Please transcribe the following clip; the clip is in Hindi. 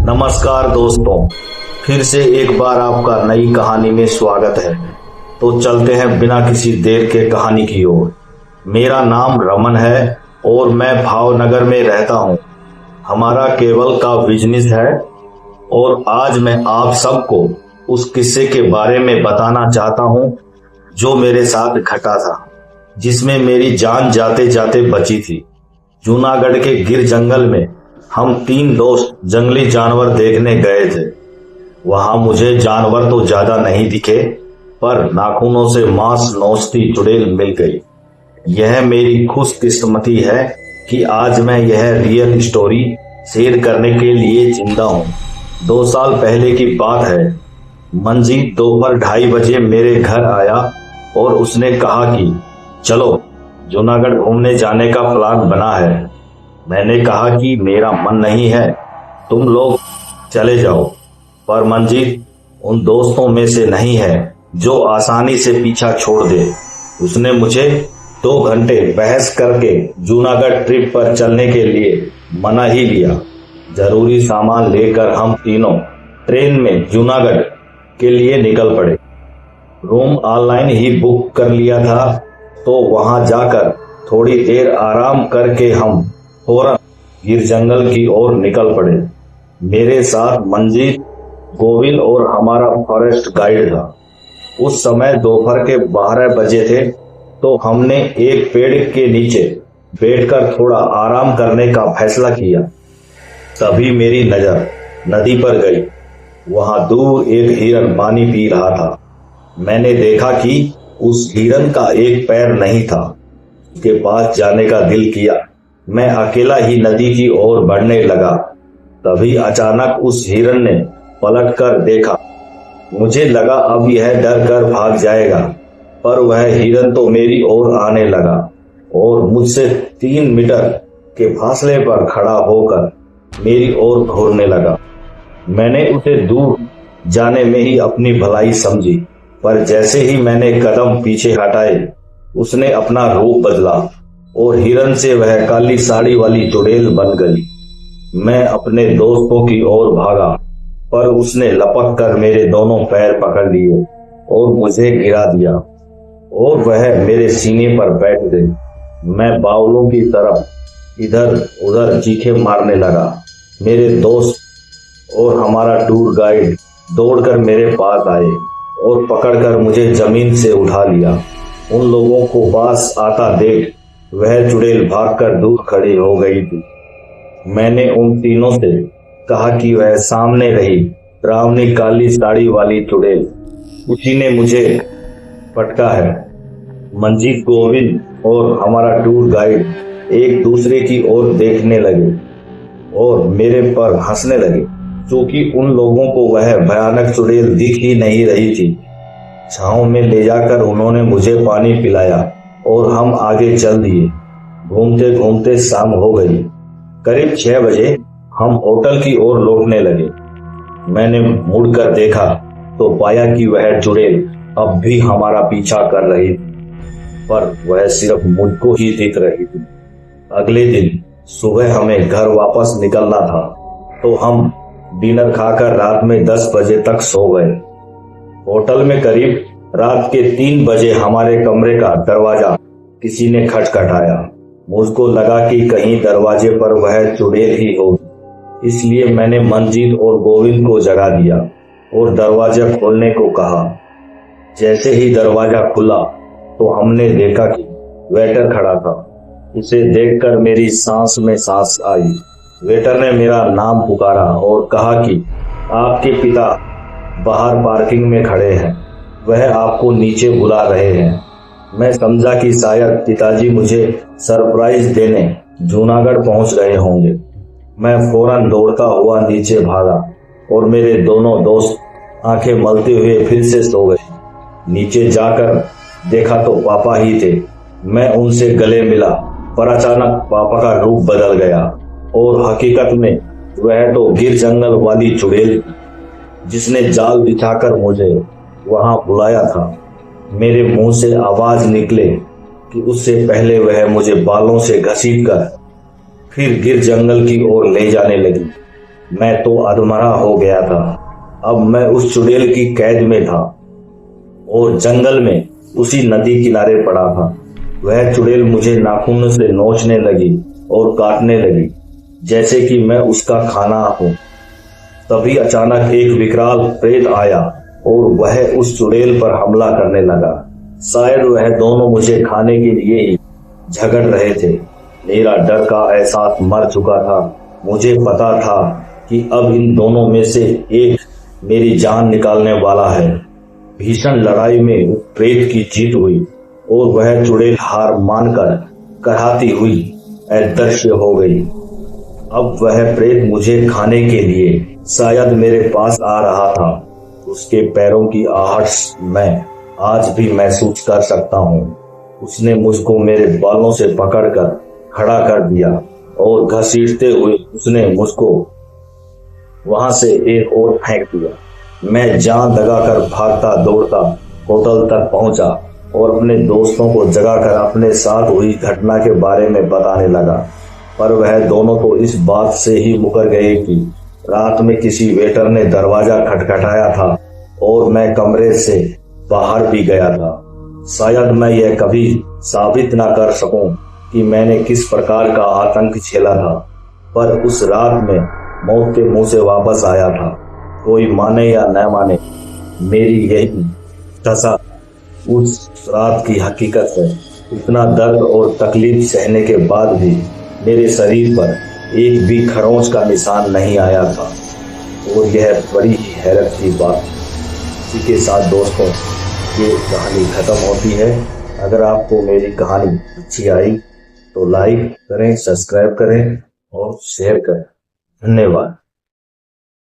नमस्कार दोस्तों, फिर से एक बार आपका नई कहानी में स्वागत है। तो चलते हैं बिना किसी देर के कहानी की ओर। मेरा नाम रमन है और मैं भावनगर में रहता हूँ। हमारा केबल का बिजनेस है और आज मैं आप सबको उस किस्से के बारे में बताना चाहता हूँ जो मेरे साथ घटा था, जिसमें मेरी जान जाते जाते बची थी। जूनागढ़ के गिर जंगल में हम 3 दोस्त जंगली जानवर देखने गए थे। वहां मुझे जानवर तो ज्यादा नहीं दिखे, पर नाखूनों से मांस नोचती चुड़ैल मिल गई। यह मेरी खुशकिस्मती है कि आज मैं यह रियल स्टोरी शेयर करने के लिए जिंदा हूँ। 2 साल पहले की बात है। मंजीत दोपहर 2:30 बजे मेरे घर आया और उसने कहा कि चलो जूनागढ़ घूमने जाने का प्लान बना है। मैंने कहा कि मेरा मन नहीं है, तुम लोग चले जाओ। पर मंजीत उन दोस्तों में से नहीं है जो आसानी से पीछा छोड़ दे। उसने मुझे 2 घंटे बहस करके जूनागढ़ ट्रिप पर चलने के लिए मना ही लिया। जरूरी सामान लेकर हम तीनों ट्रेन में जूनागढ़ के लिए निकल पड़े। रूम ऑनलाइन ही बुक कर लिया था, तो वहां जाकर थोड़ी देर आराम करके हम फौरन गिर जंगल की ओर निकल पड़े। मेरे साथ मंजीत, गोविल और हमारा फॉरेस्ट गाइड था। उस समय दोपहर के 12 बजे थे, तो हमने एक पेड़ के नीचे बैठकर थोड़ा आराम करने का फैसला किया। तभी मेरी नजर नदी पर गई। वहां दूर एक हिरन पानी पी रहा था। मैंने देखा कि उस हिरन का एक पैर नहीं था। उसके पास जाने का दिल किया। मैं अकेला ही नदी की ओर बढ़ने लगा। तभी अचानक उस हिरन ने पलट कर देखा। मुझे लगा अब यह डर कर भाग जाएगा, पर वह हिरन तो मेरी ओर आने लगा और मुझसे 3 मीटर के फासले पर खड़ा होकर मेरी ओर घूरने लगा। मैंने उसे दूर जाने में ही अपनी भलाई समझी, पर जैसे ही मैंने कदम पीछे हटाए, उसने अपना रूप बदला और हिरन से वह काली साड़ी वाली चुड़ैल बन गई। मैं अपने दोस्तों की ओर भागा, पर उसने लपक कर मेरे दोनों पैर पकड़ लिए और मुझे गिरा दिया और वह मेरे सीने पर बैठ गई। मैं बावलों की तरफ इधर उधर चीखें मारने लगा। मेरे दोस्त और हमारा टूर गाइड दौड़कर मेरे पास आए और पकड़कर मुझे जमीन से उठा लिया। उन लोगों को पास आता देख वह चुड़ैल भागकर दूर खड़ी हो गई थी। मैंने उन तीनों से कहा कि वह सामने रही डरावनी काली साड़ी वाली चुड़ैल, उसी ने मुझे पटका है। मंजीत, गोविंद और हमारा टूर गाइड एक दूसरे की ओर देखने लगे और मेरे पर हंसने लगे, क्योंकि उन लोगों को वह भयानक चुड़ैल दिख ही नहीं रही थी। छांव में ले जाकर उन्होंने मुझे पानी पिलाया और हम आगे चल दिए। घूमते घूमते शाम हो गई। करीब 6 बजे हम होटल की ओर लौटने लगे। मैंने मुड़कर देखा तो पाया कि वह चुड़ैल अब भी हमारा पीछा कर रही थी, पर वह सिर्फ मुझको ही देख रही थी। अगले दिन सुबह हमें घर वापस निकलना था, तो हम डिनर खाकर रात में 10 बजे तक सो गए। होटल में करीब रात के 3 बजे हमारे कमरे का दरवाजा किसी ने खटखटाया। मुझको लगा कि कहीं दरवाजे पर वह चुड़ैल ही होगी, इसलिए मैंने मंजीत और गोविंद को जगा दिया और दरवाजा खोलने को कहा। जैसे ही दरवाजा खुला तो हमने देखा कि वेटर खड़ा था। उसे देखकर मेरी सांस में सांस आई। वेटर ने मेरा नाम पुकारा और कहा कि आपके पिता बाहर पार्किंग में खड़े हैं, वह आपको नीचे बुला रहे हैं। मैं समझा कि शायद पिताजी मुझे सरप्राइज देने जूनागढ़ पहुंच रहे होंगे। मैं फौरन दौड़ता हुआ नीचे भागा और मेरे दोनों दोस्त आंखें मलते हुए फिर से सो गए। नीचे जाकर देखा तो पापा ही थे। मैं उनसे गले मिला, पर अचानक पापा का रूप बदल गया और हकीकत में वह तो गिर जंगल वाली चुड़ैल जिसने जाल बिछाकर मुझे वहां बुलाया था। मेरे मुंह से आवाज निकले कि उससे पहले वह मुझे बालों से घसीटकर फिर गिर जंगल की ओर ले जाने लगी। मैं तो अधमरा हो गया था। अब मैं उस चुड़ैल की कैद में था और जंगल में उसी नदी किनारे पड़ा था। वह चुड़ैल मुझे नाखूनों से नोचने लगी और काटने लगी जैसे कि मैं उसका खाना हूं। तभी अचानक एक विकराल प्रेत आया और वह उस चुड़ैल पर हमला करने लगा। शायद वह दोनों मुझे खाने के लिए ही झगड़ रहे थे। मेरा डर का एहसास मर चुका था। मुझे पता था कि अब इन दोनों में से एक मेरी जान निकालने वाला है। भीषण लड़ाई में प्रेत की जीत हुई और वह चुड़ैल हार मानकर कराहती हुई अदृश्य हो गई। अब वह प्रेत मुझे खाने के लिए शायद मेरे पास आ रहा था। उसके पैरों की आहट मैं आज भी महसूस कर सकता हूँ। उसने मुझको मेरे बालों से पकड़कर खड़ा कर दिया और घसीटते हुए उसने मुझको वहां से एक ओर फेंक दिया। मैं जान लगाकर भागता दौड़ता होटल तक पहुंचा और अपने दोस्तों को जगाकर अपने साथ हुई घटना के बारे में बताने लगा। पर वह दोनों तो इस बात से ही मुकर गए कि रात में किसी वेटर ने दरवाजा खटखटाया था और मैं कमरे से बाहर भी गया था। शायद मैं यह कभी साबित ना कर सकूं कि मैंने किस प्रकार का आतंक झेला था, पर उस रात में मौत के मुंह से वापस आया था। कोई माने या न माने, मेरी यही सजा उस रात की हकीकत है। इतना दर्द और तकलीफ सहने के बाद भी मेरे शरीर पर एक भी खरोंच का निशान नहीं आया था और यह बड़ी ही हैरत की बात। इसी के साथ दोस्तों ये कहानी खत्म होती है। अगर आपको मेरी कहानी अच्छी आई तो लाइक करें, सब्सक्राइब करें और शेयर करें। धन्यवाद।